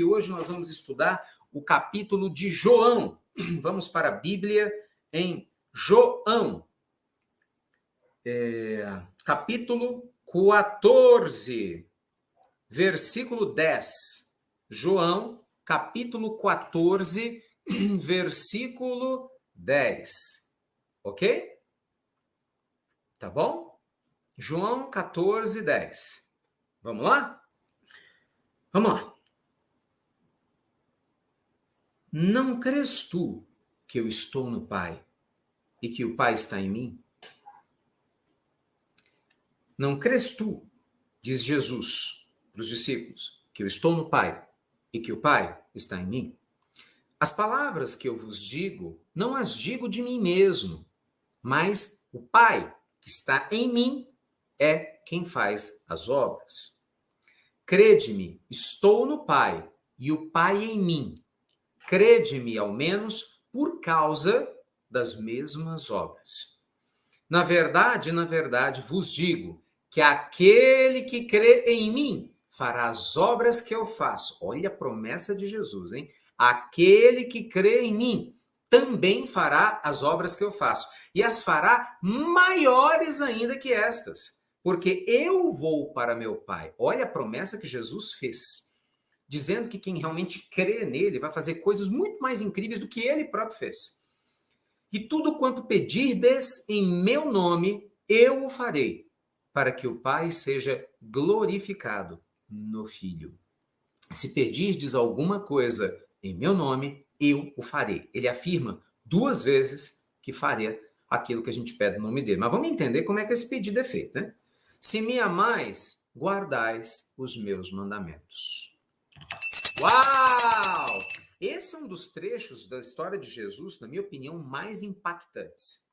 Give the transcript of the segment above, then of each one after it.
E hoje nós vamos estudar o capítulo de João. Vamos para a Bíblia em João, capítulo 14, versículo 10. João, capítulo 14, versículo 10. Ok? Tá bom? João 14, 10. Vamos lá? Vamos lá. Não crês tu que eu estou no Pai e que o Pai está em mim? Não crês tu, diz Jesus para os discípulos, que eu estou no Pai e que o Pai está em mim? As palavras que eu vos digo, não as digo de mim mesmo, mas o Pai que está em mim é quem faz as obras. Crede-me, estou no Pai e o Pai em mim. Crede-me, ao menos, por causa das mesmas obras. Na verdade, vos digo que aquele que crê em mim fará as obras que eu faço. Olha a promessa de Jesus, hein? Aquele que crê em mim também fará as obras que eu faço. E as fará maiores ainda que estas, porque eu vou para meu Pai. Olha a promessa que Jesus fez, dizendo que quem realmente crê nele vai fazer coisas muito mais incríveis do que ele próprio fez. E tudo quanto pedirdes em meu nome, eu o farei, para que o Pai seja glorificado no Filho. Se pedirdes alguma coisa em meu nome, eu o farei. Ele afirma 2 vezes que faria aquilo que a gente pede no nome dele. Mas vamos entender como é que esse pedido é feito, né? Se me amais, guardais os meus mandamentos. Uau! Esse é um dos trechos da história de Jesus, na minha opinião, mais impactantes.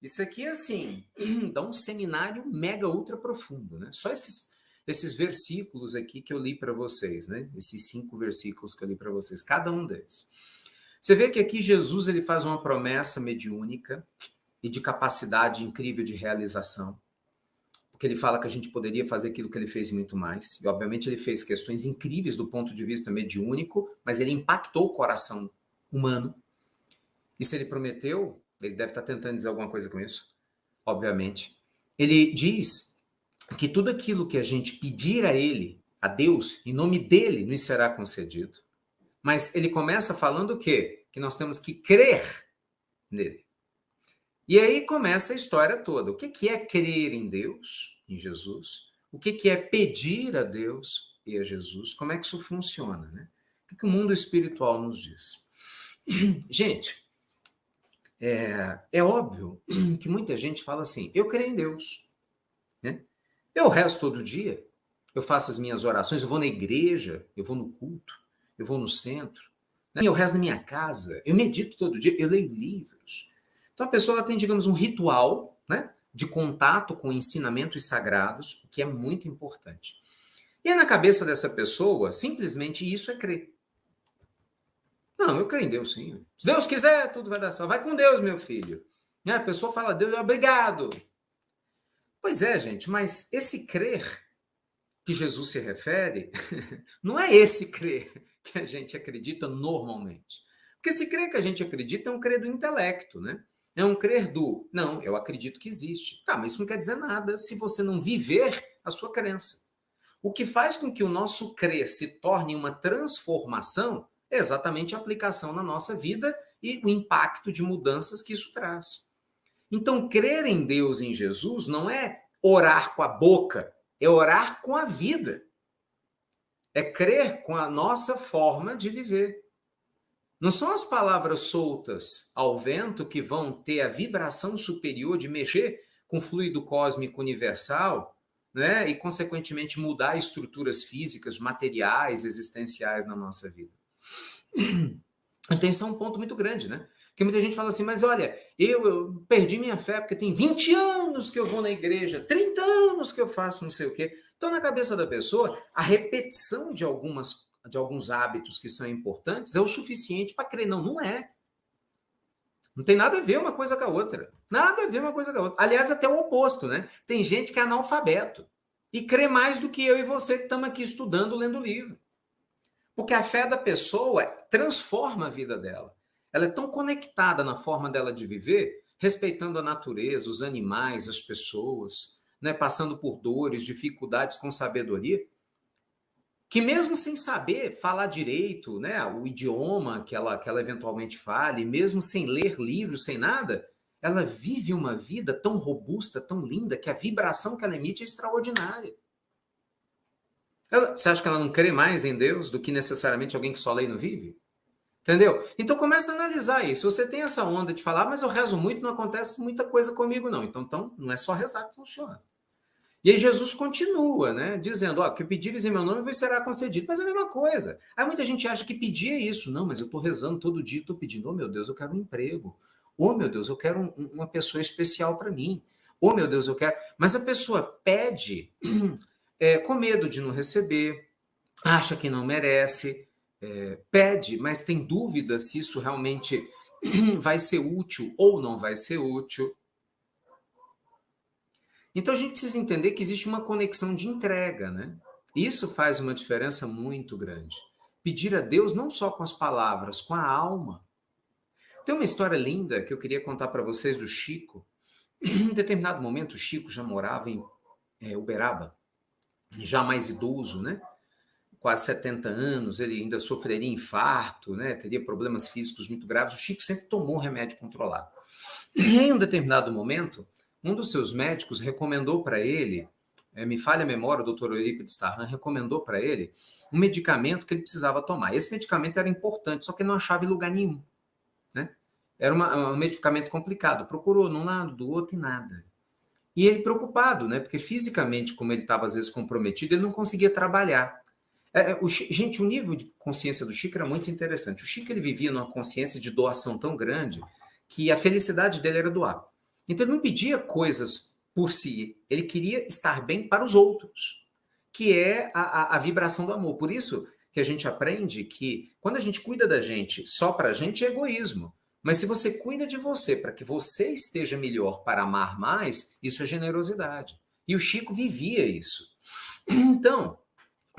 Isso aqui, assim, dá um seminário mega ultra profundo, né? Só esses versículos aqui que eu li para vocês, né? Esses 5 versículos que eu li para vocês, cada um deles. Você vê que aqui Jesus ele faz uma promessa mediúnica e de capacidade incrível de realização. Porque ele fala que a gente poderia fazer aquilo que ele fez e muito mais. E, obviamente, ele fez questões incríveis do ponto de vista mediúnico, mas ele impactou o coração humano. E se ele prometeu, ele deve estar tentando dizer alguma coisa com isso, obviamente. Ele diz que tudo aquilo que a gente pedir a ele, a Deus, em nome dele, nos será concedido. Mas ele começa falando o quê? Que nós temos que crer nele. E aí começa a história toda. O que é crer em Deus, em Jesus? O que é pedir a Deus e a Jesus? Como é que isso funciona, né? O que o mundo espiritual nos diz? Gente, é óbvio que muita gente fala assim, eu creio em Deus, né? Eu rezo todo dia, eu faço as minhas orações, eu vou na igreja, eu vou no culto, eu vou no centro, né? Eu rezo na minha casa, eu medito todo dia, eu leio livros. Então a pessoa tem, digamos, um ritual, né, de contato com ensinamentos sagrados, o que é muito importante. E aí, na cabeça dessa pessoa, simplesmente isso é crer. Não, eu creio em Deus, sim. Se Deus quiser, tudo vai dar certo. Vai com Deus, meu filho. E a pessoa fala, Deus, obrigado. Pois é, gente, mas esse crer que Jesus se refere, não é esse crer que a gente acredita normalmente. Porque esse crer que a gente acredita é um crer do intelecto, né? É um crer do, não, eu acredito que existe. Tá, mas isso não quer dizer nada se você não viver a sua crença. O que faz com que o nosso crer se torne uma transformação é exatamente a aplicação na nossa vida e o impacto de mudanças que isso traz. Então, crer em Deus, em Jesus, não é orar com a boca, é orar com a vida. É crer com a nossa forma de viver. Não são as palavras soltas ao vento que vão ter a vibração superior de mexer com o fluido cósmico universal, né? E, consequentemente, mudar estruturas físicas, materiais, existenciais na nossa vida. Então, isso é um ponto muito grande, né? Porque muita gente fala assim, mas olha, eu perdi minha fé porque tem 20 anos que eu vou na igreja, 30 anos que eu faço não sei o quê. Então, na cabeça da pessoa, a repetição de alguns hábitos que são importantes é o suficiente para crer. Não, não é. Não tem nada a ver uma coisa com a outra. Nada a ver uma coisa com a outra. Aliás, até o oposto, né? Tem gente que é analfabeto e crê mais do que eu e você que estamos aqui estudando, lendo livro. Porque a fé da pessoa transforma a vida dela. Ela é tão conectada na forma dela de viver, respeitando a natureza, os animais, as pessoas, né, passando por dores, dificuldades com sabedoria, que mesmo sem saber falar direito, né, o idioma que ela eventualmente fale, mesmo sem ler livros, sem nada, ela vive uma vida tão robusta, tão linda, que a vibração que ela emite é extraordinária. Você acha que ela não crê mais em Deus do que necessariamente alguém que só lê e não vive? Entendeu? Então começa a analisar isso. Você tem essa onda de falar, mas eu rezo muito, não acontece muita coisa comigo, não. Então não é só rezar que funciona. E aí Jesus continua, né? Dizendo, ó, que pedires em meu nome vos será concedido. Mas é a mesma coisa. Aí muita gente acha que pedir é isso. Não, mas eu estou rezando todo dia, estou pedindo, oh meu Deus, eu quero um emprego. Oh meu Deus, eu quero uma pessoa especial para mim. Oh meu Deus, eu quero. Mas a pessoa pede com medo de não receber, acha que não merece, pede, mas tem dúvida se isso realmente vai ser útil ou não vai ser útil. Então a gente precisa entender que existe uma conexão de entrega, né? Isso faz uma diferença muito grande. Pedir a Deus não só com as palavras, com a alma. Tem uma história linda que eu queria contar para vocês do Chico. Em determinado momento, o Chico já morava em Uberaba, já mais idoso, né? Quase 70 anos, ele ainda sofreria infarto, né? Teria problemas físicos muito graves. O Chico sempre tomou remédio controlado. E em um determinado momento, um dos seus médicos recomendou para ele, me falha a memória, o doutor Eurípides Tarran recomendou para ele um medicamento que ele precisava tomar. Esse medicamento era importante, só que ele não achava em lugar nenhum. Né? Era um medicamento complicado. Procurou num lado, do outro e nada. E ele preocupado, né? Porque fisicamente, como ele estava às vezes comprometido, ele não conseguia trabalhar. Gente, o nível de consciência do Chico era muito interessante. O Chico ele vivia numa consciência de doação tão grande que a felicidade dele era doar. Então ele não pedia coisas por si, ele queria estar bem para os outros, que é a vibração do amor. Por isso que a gente aprende que quando a gente cuida da gente só para a gente é egoísmo. Mas se você cuida de você para que você esteja melhor para amar mais, isso é generosidade. E o Chico vivia isso. Então,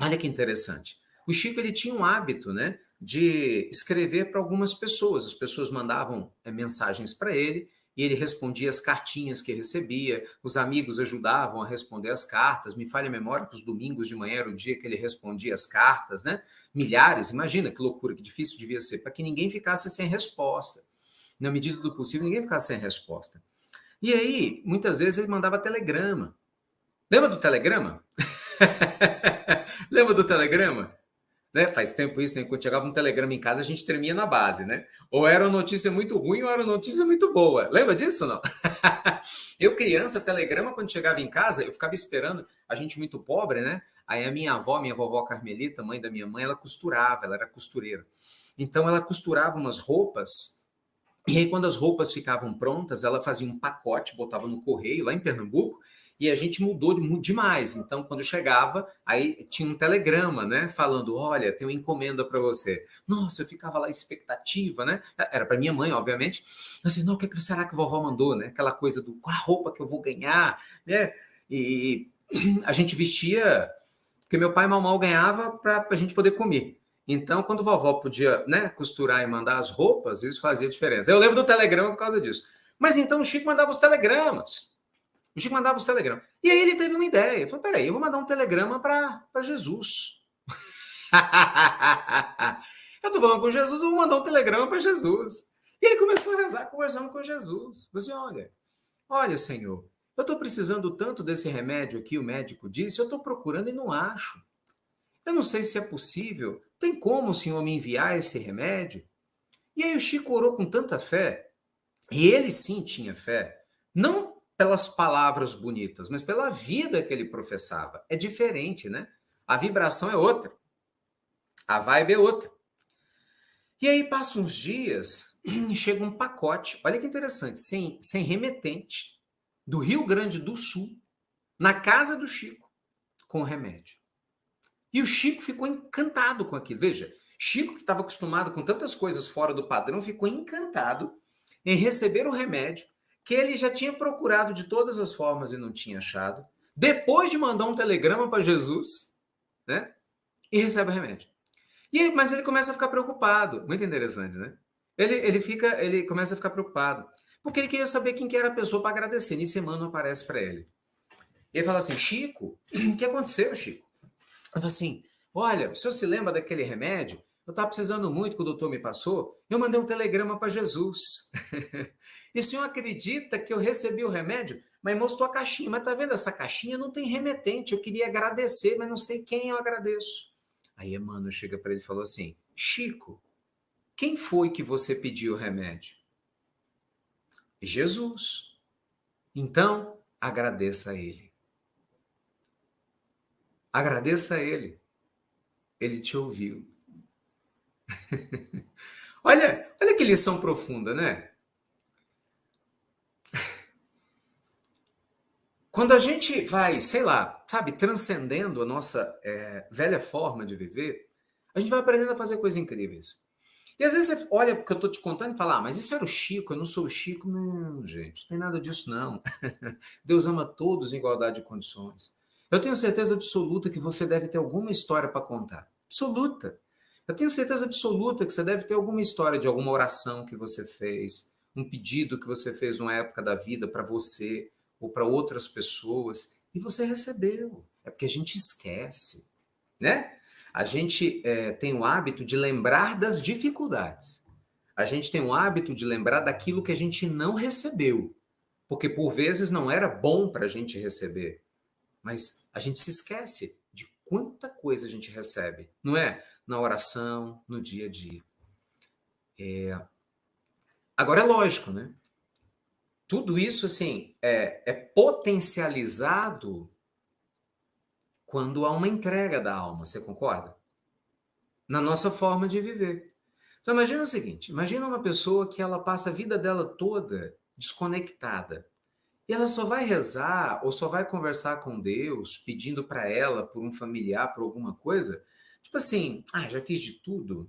olha que interessante. O Chico ele tinha um hábito, né, de escrever para algumas pessoas. As pessoas mandavam mensagens para ele e ele respondia as cartinhas que recebia. Os amigos ajudavam a responder as cartas. Me falha a memória que os domingos de manhã era o dia que ele respondia as cartas, né? Milhares, imagina que loucura, que difícil devia ser, para que ninguém ficasse sem resposta. Na medida do possível, ninguém ficasse sem resposta. E aí, muitas vezes ele mandava telegrama. Lembra do telegrama? Lembra do telegrama? Né? Faz tempo isso, né? Quando chegava um telegrama em casa, a gente tremia na base, né? Ou era uma notícia muito ruim ou era uma notícia muito boa. Lembra disso ou não? Eu, criança, telegrama, quando chegava em casa, eu ficava esperando, a gente muito pobre, né? Aí a minha avó, minha vovó Carmelita, mãe da minha mãe, ela costurava, ela era costureira. Então ela costurava umas roupas, e aí quando as roupas ficavam prontas, ela fazia um pacote, botava no correio, lá em Pernambuco, e a gente mudou demais. Então, quando chegava, aí tinha um telegrama, né? Falando, olha, tem uma encomenda para você. Nossa, eu ficava lá expectativa, né? Era para minha mãe, obviamente. Assim, não, o que será que a vovó mandou, né? Aquela coisa do qual a roupa que eu vou ganhar, né? E a gente vestia, porque meu pai mal ganhava para a gente poder comer. Então, quando a vovó podia, né, costurar e mandar as roupas, isso fazia diferença. Eu lembro do telegrama por causa disso. Mas então o Chico mandava os telegramas. O Chico mandava os telegramas. E aí ele teve uma ideia. Ele falou, peraí, eu vou mandar um telegrama para Jesus. Eu estou falando com Jesus, eu vou mandar um telegrama para Jesus. E ele começou a rezar, conversando com Jesus. Você olha, Senhor, eu estou precisando tanto desse remédio aqui, o médico disse, eu estou procurando e não acho. Eu não sei se é possível. Tem como o Senhor me enviar esse remédio? E aí o Chico orou com tanta fé, e ele sim tinha fé, não pelas palavras bonitas, mas pela vida que ele professava. É diferente, né? A vibração é outra. A vibe é outra. E aí passam uns dias e chega um pacote, olha que interessante, sem remetente, do Rio Grande do Sul, na casa do Chico, com o remédio. E o Chico ficou encantado com aquilo. Veja, Chico, que estava acostumado com tantas coisas fora do padrão, ficou encantado em receber o remédio que ele já tinha procurado de todas as formas e não tinha achado, depois de mandar um telegrama para Jesus, né? E recebe o remédio. Mas ele começa a ficar preocupado. Muito interessante, né? Ele começa a ficar preocupado. Porque ele queria saber quem que era a pessoa para agradecer. Nisso, Emmanuel aparece para ele. Ele fala assim, Chico, o que aconteceu, Chico? Eu falo assim, olha, o senhor se lembra daquele remédio? Eu estava precisando muito que o doutor me passou. Eu mandei um telegrama para Jesus. E o senhor acredita que eu recebi o remédio? Mas mostrou a caixinha. Mas tá vendo essa caixinha? Não tem remetente. Eu queria agradecer, mas não sei quem eu agradeço. Aí Emmanuel chega para ele e falou assim, Chico, quem foi que você pediu o remédio? Jesus. Então, agradeça a ele. Agradeça a ele. Ele te ouviu. Olha que lição profunda, né? Quando a gente vai, sei lá, sabe, transcendendo a nossa velha forma de viver, a gente vai aprendendo a fazer coisas incríveis. E às vezes você olha porque eu estou te contando e fala, mas isso era o Chico, eu não sou o Chico. Não, gente, não tem nada disso não. Deus ama todos em igualdade de condições. Eu tenho certeza absoluta que você deve ter alguma história para contar. Absoluta. Eu tenho certeza absoluta que você deve ter alguma história de alguma oração que você fez, um pedido que você fez numa época da vida para você ou para outras pessoas e você recebeu. É porque a gente esquece, né? A gente tem o hábito de lembrar das dificuldades. A gente tem o hábito de lembrar daquilo que a gente não recebeu, porque por vezes não era bom para a gente receber. Mas a gente se esquece de quanta coisa a gente recebe, não é? Na oração, no dia a dia. Agora é lógico, né? Tudo isso, assim, é potencializado quando há uma entrega da alma, você concorda? Na nossa forma de viver. Então imagina o seguinte, imagina uma pessoa que ela passa a vida dela toda desconectada. E ela só vai rezar ou só vai conversar com Deus pedindo para ela, por um familiar, por alguma coisa, tipo assim, já fiz de tudo.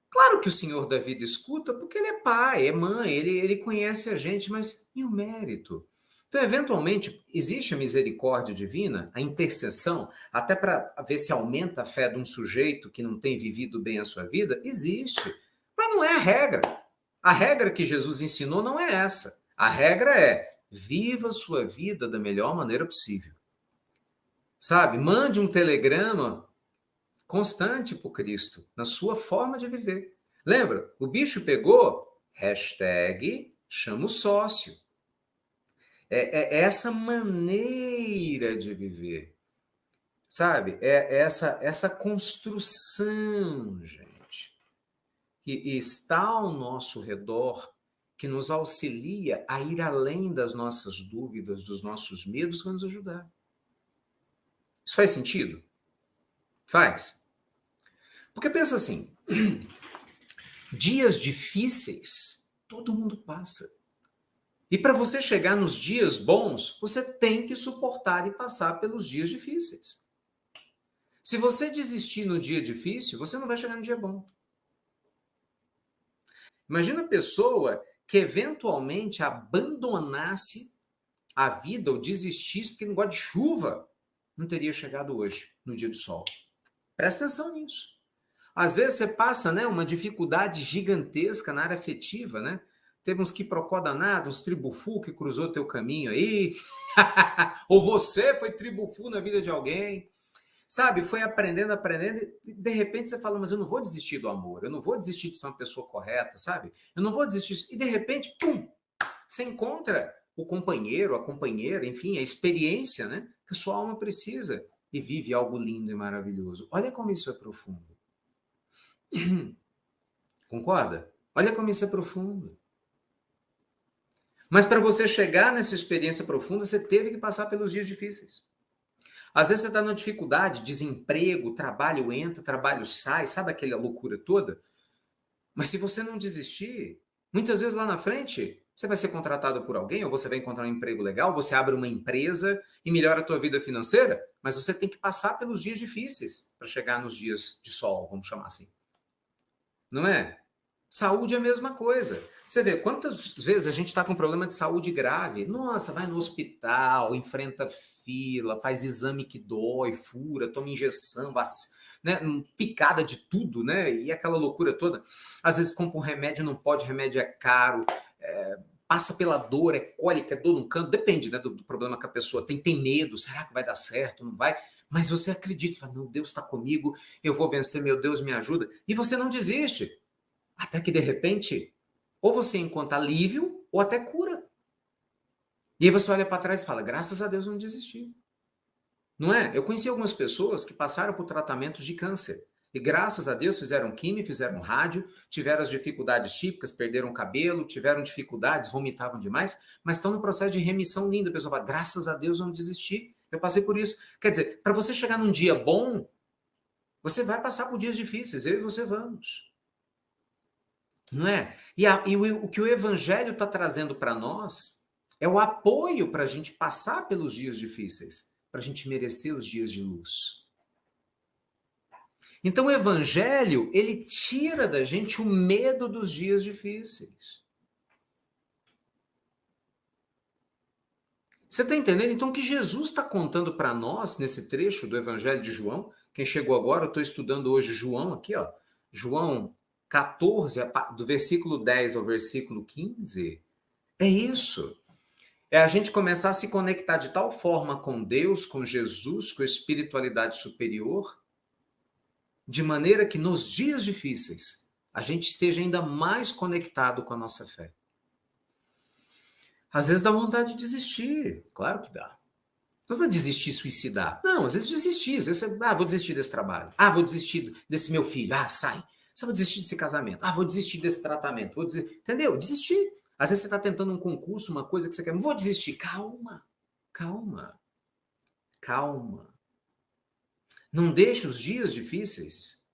Claro que o Senhor da vida escuta, porque ele é pai, é mãe, ele conhece a gente, mas e o mérito? Então, eventualmente, existe a misericórdia divina, a intercessão, até para ver se aumenta a fé de um sujeito que não tem vivido bem a sua vida? Existe. Mas não é a regra. A regra que Jesus ensinou não é essa. A regra é: viva a sua vida da melhor maneira possível. Sabe? Mande um telegrama constante para o Cristo, na sua forma de viver. Lembra? O bicho pegou, hashtag chama o sócio. É essa maneira de viver. Sabe? É essa construção, gente, que está ao nosso redor, que nos auxilia a ir além das nossas dúvidas, dos nossos medos, vai nos ajudar. Isso faz sentido? Faz. Porque pensa assim, dias difíceis, todo mundo passa. E para você chegar nos dias bons, você tem que suportar e passar pelos dias difíceis. Se você desistir no dia difícil, você não vai chegar no dia bom. Imagina a pessoa que eventualmente abandonasse a vida ou desistisse porque não gosta de chuva, não teria chegado hoje, no dia do sol. Presta atenção nisso. Às vezes você passa, né, uma dificuldade gigantesca na área afetiva, né? Teve uns quiprocó danado, uns tribufu que cruzou teu caminho aí. Ou você foi tribufu na vida de alguém. Sabe, foi aprendendo, e de repente você fala, mas eu não vou desistir do amor, eu não vou desistir de ser uma pessoa correta, sabe? Eu não vou desistir. E de repente, pum, você encontra o companheiro, a companheira, enfim, a experiência, né, que a sua alma precisa e vive algo lindo e maravilhoso. Olha como isso é profundo. Concorda? Olha como isso é profundo. Mas para você chegar nessa experiência profunda, você teve que passar pelos dias difíceis. Às vezes você está numa dificuldade, desemprego, trabalho entra, trabalho sai, sabe aquela loucura toda? Mas se você não desistir, muitas vezes lá na frente, você vai ser contratado por alguém, ou você vai encontrar um emprego legal, você abre uma empresa e melhora a tua vida financeira, mas você tem que passar pelos dias difíceis para chegar nos dias de sol, vamos chamar assim. Não é? Saúde é a mesma coisa. Você vê quantas vezes a gente está com um problema de saúde grave. Nossa, vai no hospital, enfrenta fila, faz exame que dói, fura, toma injeção, né, picada de tudo, né? E aquela loucura toda. Às vezes compra um remédio, não pode, remédio é caro, passa pela dor, é cólica, é dor no canto, depende, né, do problema que a pessoa tem medo, será que vai dar certo, não vai? Mas você acredita, você fala, não, Deus está comigo, eu vou vencer, meu Deus me ajuda. E você não desiste. Até que, de repente, ou você encontra alívio, ou até cura. E aí você olha para trás e fala, graças a Deus eu não desisti. Não é? Eu conheci algumas pessoas que passaram por tratamentos de câncer. E graças a Deus fizeram quimio, fizeram rádio, tiveram as dificuldades típicas, perderam o cabelo, tiveram dificuldades, vomitavam demais, mas estão no processo de remissão linda. A pessoa fala, graças a Deus eu não desisti. Eu passei por isso. Quer dizer, para você chegar num dia bom, você vai passar por dias difíceis, eu e você vamos. Não é? E o que o Evangelho está trazendo para nós é o apoio para a gente passar pelos dias difíceis, para a gente merecer os dias de luz. Então o Evangelho, ele tira da gente o medo dos dias difíceis. Você está entendendo? Então o que Jesus está contando para nós, nesse trecho do Evangelho de João, quem chegou agora, eu estou estudando hoje João aqui, ó, João 14, do versículo 10 ao versículo 15, é isso. É a gente começar a se conectar de tal forma com Deus, com Jesus, com a espiritualidade superior, de maneira que nos dias difíceis a gente esteja ainda mais conectado com a nossa fé. Às vezes dá vontade de desistir, claro que dá. Não vou desistir, suicidar. Não, às vezes desistir. Às vezes vou desistir desse trabalho. Vou desistir desse meu filho. Sai. Você vai desistir desse casamento. Vou desistir desse tratamento. Entendeu? Desistir. Às vezes você está tentando um concurso, uma coisa que você quer. Não vou desistir. Calma. Calma. Calma. Não deixe os dias difíceis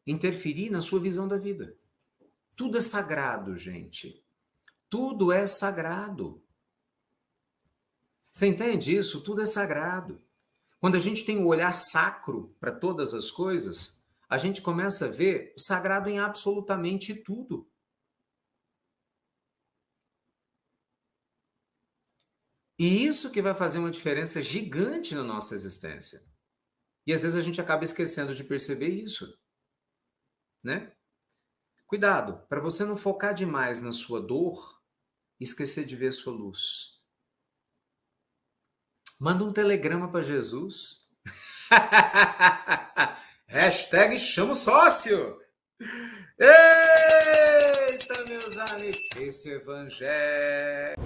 interferir na sua visão da vida. Tudo é sagrado, gente. Tudo é sagrado. Você entende isso? Tudo é sagrado. Quando a gente tem um olhar sacro para todas as coisas, a gente começa a ver o sagrado em absolutamente tudo. E isso que vai fazer uma diferença gigante na nossa existência. E às vezes a gente acaba esquecendo de perceber isso, né? Cuidado, para você não focar demais na sua dor e esquecer de ver a sua luz. Manda um telegrama para Jesus. Hashtag chama o sócio. Eita, meus amigos, esse evangelho.